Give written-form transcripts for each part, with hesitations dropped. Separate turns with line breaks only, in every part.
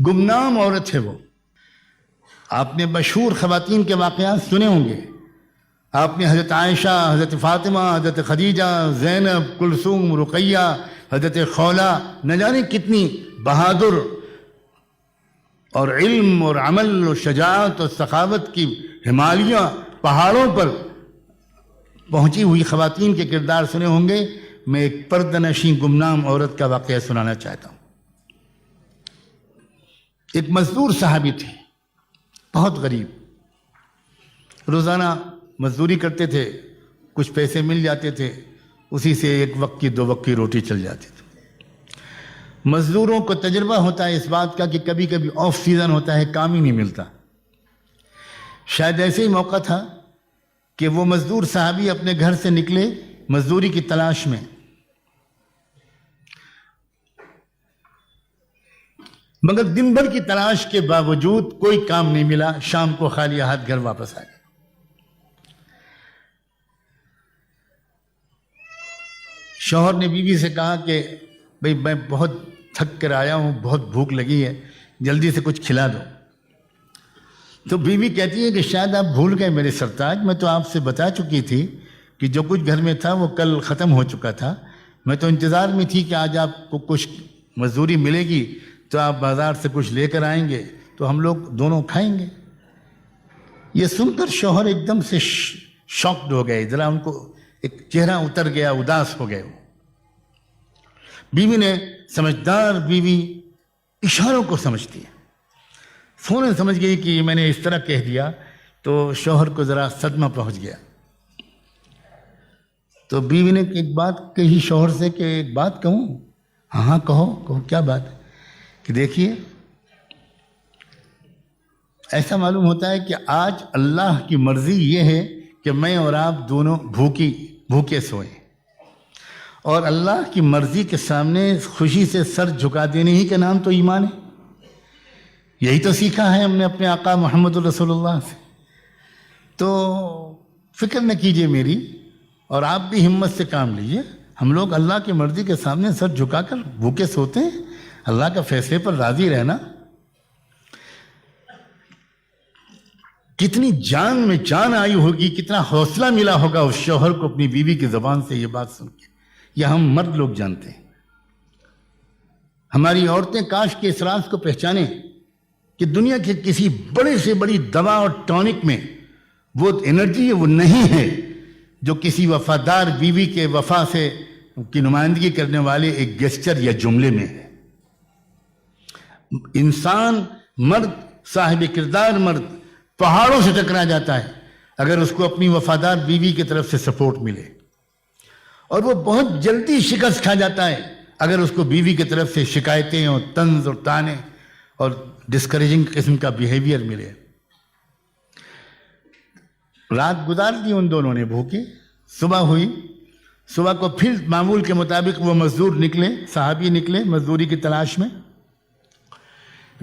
گمنام عورت ہے وہ. آپ نے مشہور خواتین کے واقعات سنے ہوں گے. آپ نے حضرت عائشہ، حضرت فاطمہ، حضرت خدیجہ، زینب، کلثوم، رقیہ، حضرت خولہ، نہ جانے کتنی بہادر اور علم اور عمل اور شجاعت اور سخاوت کی ہمالیہ پہاڑوں پر پہنچی ہوئی خواتین کے کردار سنے ہوں گے. میں ایک پردہ نشین گمنام عورت کا واقعہ سنانا چاہتا ہوں. ایک مزدور صحابی تھے، بہت غریب. روزانہ مزدوری کرتے تھے، کچھ پیسے مل جاتے تھے، اسی سے ایک وقت کی 2 وقت کی روٹی چل جاتی تھی. مزدوروں کو تجربہ ہوتا ہے اس بات کا کہ کبھی کبھی آف سیزن ہوتا ہے، کام ہی نہیں ملتا. شاید ایسے ہی موقع تھا کہ وہ مزدور صحابی اپنے گھر سے نکلے مزدوری کی تلاش میں. مگر دن بھر کی تلاش کے باوجود کوئی کام نہیں ملا. شام کو خالی ہاتھ گھر واپس آ گئے. شوہر نے بیوی سے کہا کہ بھئی میں بہت تھک کر آیا ہوں، بہت بھوک لگی ہے، جلدی سے کچھ کھلا دو. تو بیوی کہتی ہے کہ شاید آپ بھول گئے میرے سرتاج، میں تو آپ سے بتا چکی تھی کہ جو کچھ گھر میں تھا وہ کل ختم ہو چکا تھا. میں تو انتظار میں تھی کہ آج آپ کو کچھ مزدوری ملے گی تو آپ بازار سے کچھ لے کر آئیں گے تو ہم لوگ دونوں کھائیں گے. یہ سن کر شوہر ایک دم سے شاکڈ ہو گئے، ذرا ان کو ایک چہرہ اتر گیا، اداس ہو گئے. بیوی نے، سمجھدار بیوی اشاروں کو سمجھتی ہے، فوراً سمجھ گئی کہ میں نے اس طرح کہہ دیا تو شوہر کو ذرا صدمہ پہنچ گیا. تو بیوی نے ایک بات کہی شوہر سے کہ ایک بات کہوں؟ ہاں کہو. کیا بات؟ کہ دیکھیے، ایسا معلوم ہوتا ہے کہ آج اللہ کی مرضی یہ ہے کہ میں اور آپ دونوں بھوکے سوئیں، اور اللہ کی مرضی کے سامنے خوشی سے سر جھکا دینے ہی کا نام تو ایمان ہے. یہی تو سیکھا ہے ہم نے اپنے آقا محمد رسول اللہ سے. تو فکر نہ کیجئے میری، اور آپ بھی ہمت سے کام لیجئے. ہم لوگ اللہ کی مرضی کے سامنے سر جھکا کر بھوکے سوتے ہیں، اللہ کا فیصلے پر راضی رہنا. کتنی جان میں جان آئی ہوگی، کتنا حوصلہ ملا ہوگا اس شوہر کو اپنی بیوی کی زبان سے یہ بات سن کے. یہ ہم مرد لوگ جانتے ہیں. ہماری عورتیں کاش کے اس راز کو پہچانیں کہ دنیا کی کسی بڑے سے بڑی دوا اور ٹونک میں وہ انرجی وہ نہیں ہے جو کسی وفادار بیوی کے وفا سے کی نمائندگی کرنے والے ایک گیسچر یا جملے میں ہے. انسان، مرد، صاحب کردار مرد پہاڑوں سے ٹکرا جاتا ہے اگر اس کو اپنی وفادار بیوی کی طرف سے سپورٹ ملے، اور وہ بہت جلدی شکست کھا جاتا ہے اگر اس کو بیوی کی طرف سے شکایتیں اور طنز اور طعنے اور ڈسکریجنگ قسم کا بیہیویئر ملے. رات گزار دی ان دونوں نے بھوکے. صبح ہوئی، صبح کو پھر معمول کے مطابق وہ مزدور نکلے، صحابی نکلے مزدوری کی تلاش میں.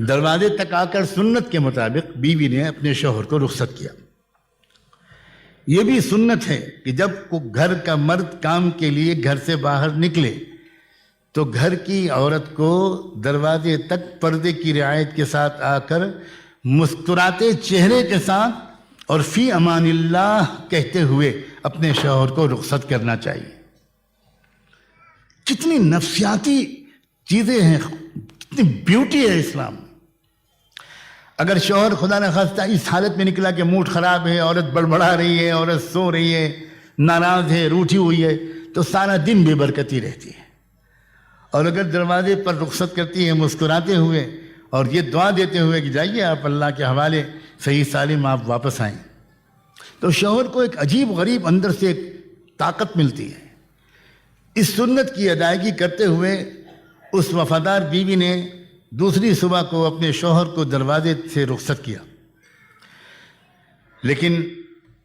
دروازے تک آ کر سنت کے مطابق بیوی نے اپنے شوہر کو رخصت کیا. یہ بھی سنت ہے کہ جب گھر کا مرد کام کے لیے گھر سے باہر نکلے تو گھر کی عورت کو دروازے تک پردے کی رعایت کے ساتھ آ کر مسکراتے چہرے کے ساتھ اور فی امان اللہ کہتے ہوئے اپنے شوہر کو رخصت کرنا چاہیے. کتنی نفسیاتی چیزیں ہیں، کتنی بیوٹی ہے اسلام. اگر شوہر خدا نخواستہ اس حالت میں نکلا کہ موڈ خراب ہے، عورت بڑبڑا رہی ہے، عورت سو رہی ہے، ناراض ہے، روٹھی ہوئی ہے، تو سارا دن بے برکتی رہتی ہے. اور اگر دروازے پر رخصت کرتی ہے مسکراتے ہوئے اور یہ دعا دیتے ہوئے کہ جائیے آپ اللہ کے حوالے، صحیح سالم آپ واپس آئیں، تو شوہر کو ایک عجیب غریب اندر سے ایک طاقت ملتی ہے. اس سنت کی ادائیگی کرتے ہوئے اس وفادار بیوی نے دوسری صبح کو اپنے شوہر کو دروازے سے رخصت کیا. لیکن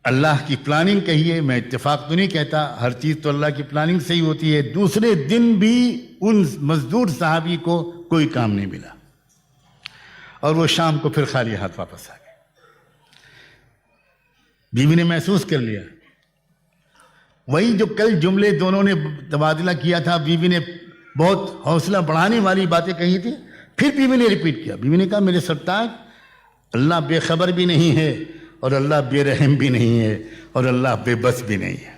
اللہ کی پلاننگ کہیے، میں اتفاق تو نہیں کہتا، ہر چیز تو اللہ کی پلاننگ سے ہی ہوتی ہے. دوسرے دن بھی ان مزدور صحابی کو کوئی کام نہیں ملا اور وہ شام کو پھر خالی ہاتھ واپس آ گئے. بیوی نے محسوس کر لیا وہی جو کل جملے دونوں نے تبادلہ کیا تھا، بیوی نے بہت حوصلہ بڑھانے والی باتیں کہی تھی، پھر بیوی نے ریپیٹ کیا. بیوی نے کہا میرے سرتاج اللہ بے خبر بھی نہیں ہے اور اللہ بے رحم بھی نہیں ہے اور اللہ بے بس بھی نہیں ہے.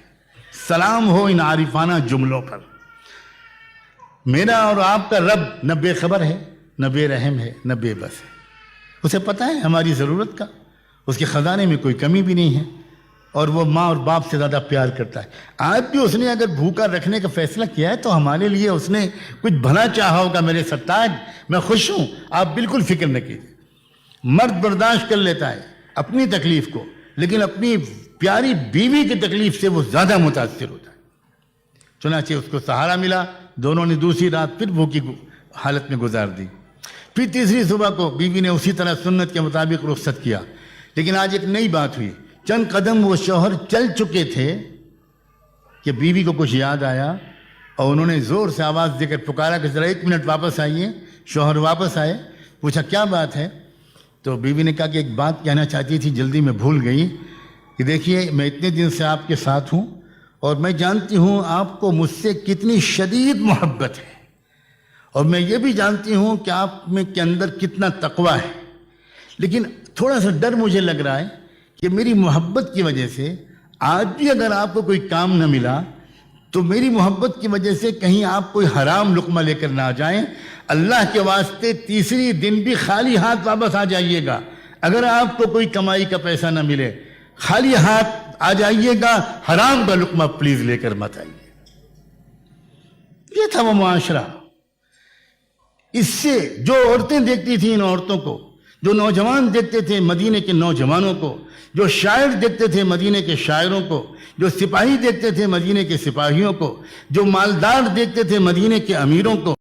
سلام ہو ان عارفانہ جملوں پر. میرا اور آپ کا رب نہ بے خبر ہے نہ بے رحم ہے نہ بے بس ہے. اسے پتہ ہے ہماری ضرورت کا. اس کے خزانے میں کوئی کمی بھی نہیں ہے اور وہ ماں اور باپ سے زیادہ پیار کرتا ہے. آج بھی اس نے اگر بھوکا رکھنے کا فیصلہ کیا ہے تو ہمارے لیے اس نے کچھ بھلا چاہا ہوگا. میرے سرتاج میں خوش ہوں, آپ بالکل فکر نہ کیجیے. مرد برداشت کر لیتا ہے اپنی تکلیف کو, لیکن اپنی پیاری بیوی کی تکلیف سے وہ زیادہ متاثر ہوتا ہے. چنانچہ اس کو سہارا ملا. دونوں نے دوسری رات پھر بھوکی حالت میں گزار دی. پھر تیسری صبح کو بیوی نے اسی طرح سنت کے مطابق رخصت کیا. لیکن آج ایک نئی بات ہوئی. چند قدم وہ شوہر چل چکے تھے کہ بیوی کو کچھ یاد آیا اور انہوں نے زور سے آواز دے کر پکارا کہ ذرا 1 منٹ واپس آئیے. شوہر واپس آئے. پوچھا کیا بات ہے؟ تو بیوی نے کہا کہ ایک بات کہنا چاہتی تھی, جلدی میں بھول گئی. کہ دیکھیے میں اتنے دن سے آپ کے ساتھ ہوں اور میں جانتی ہوں آپ کو مجھ سے کتنی شدید محبت ہے, اور میں یہ بھی جانتی ہوں کہ آپ میں کے اندر کتنا تقوی ہے. لیکن تھوڑا سا ڈر مجھے لگ رہا ہے کہ میری محبت کی وجہ سے آج بھی اگر آپ کو کوئی کام نہ ملا تو میری محبت کی وجہ سے کہیں آپ کوئی حرام لقمہ لے کر نہ آ جائیں. اللہ کے واسطے تیسری دن بھی خالی ہاتھ واپس آ جائیے گا. اگر آپ کو کوئی کمائی کا پیسہ نہ ملے خالی ہاتھ آ جائیے گا, حرام کا لقمہ پلیز لے کر مت آئیے. یہ تھا وہ معاشرہ. اس سے جو عورتیں دیکھتی تھیں ان عورتوں کو, جو نوجوان دیکھتے تھے مدینے کے نوجوانوں کو, جو شاعر دیکھتے تھے مدینے کے شاعروں کو, جو سپاہی دیکھتے تھے مدینے کے سپاہیوں کو, جو مالدار دیکھتے تھے مدینے کے امیروں کو,